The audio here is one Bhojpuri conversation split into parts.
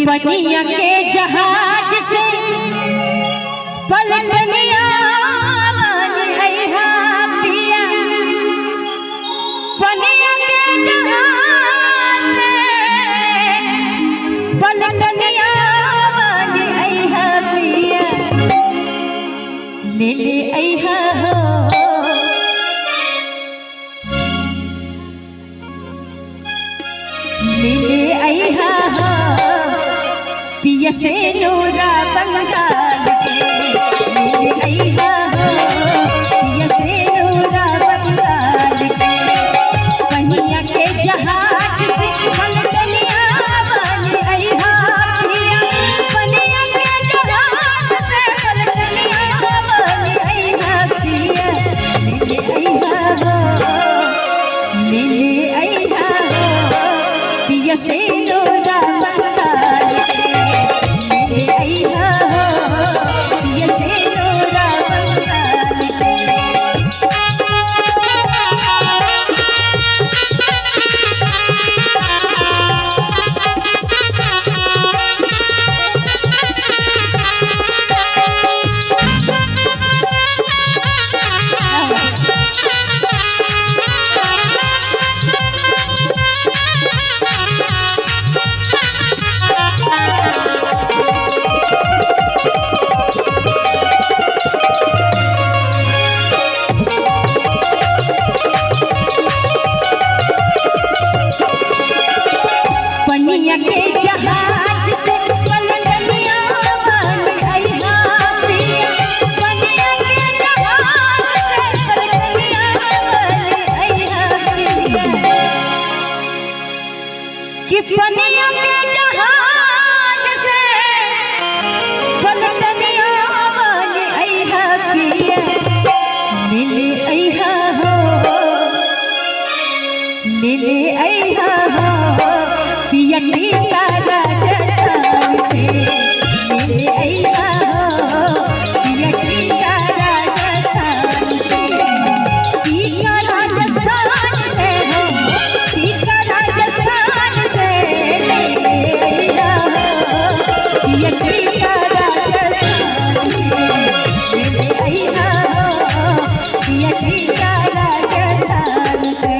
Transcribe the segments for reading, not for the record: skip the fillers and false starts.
पनिया के जहाज से पलटनिया पिया पनिया के जहाज से पलटनिया पिया ले ले अइहा हो ले ले अइहा हो पिया से नूरा बंगाल के ले ले अइहा हो पिया से नूरा बंगाल के पनिया के जहाज से पलटनिया वाली अइहा पिया पनिया के जहाज से पलटनिया वाली अइहा पिया ले ले अइहा हो ले ले अइहा हो पिया से नूरा बंगाल ले अइहा हो पिया से नूरा बंगाल पनिया के जहाज से पलटनिया वाली अइहा पिया पनिया के जहाज से पलटनिया वाली अइहा पिया कि पनिया के जहाज से पलटनिया वाली अइहा पिया ले ले अइहा हो ले ले अइहा हो पिया टीका राजस्थान से ले ले अइहा हो पिया टीका राजस्थान से टीका राजस्थान से हो टीका राजस्थान से ले ले अइहा हो पिया टीका राजस्थान से ले ले अइहा हो पिया टीका राजस्थान से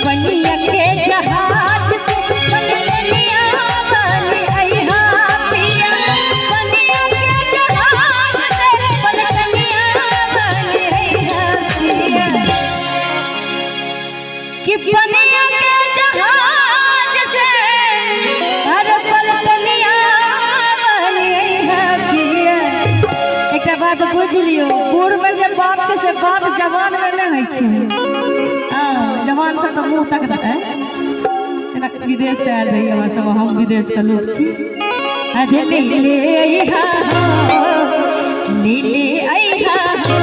पनिया के जहाज से पलटनिया वाली अइहा पिया पनिया के जहाज से पलटनिया वाली अइहा पिया कि पनिया के जहाज से अरे पलटनिया वाली अइहा पिया एकटा बात बुझ लियो पूर्व में जब बाप से बात जवान में नहीं होइ छै जवान से तो मुँह तक है विदेश से आयल रही हमारे सब हम विदेश के लोग छी ले ले अइहा हो ले ले अइहा हो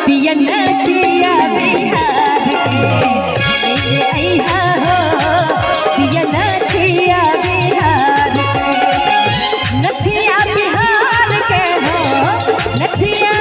पिया नथिया बिहार के ले ले अइहा हो पिया नथिया बिहार के नथिया बिहार के हो नथिया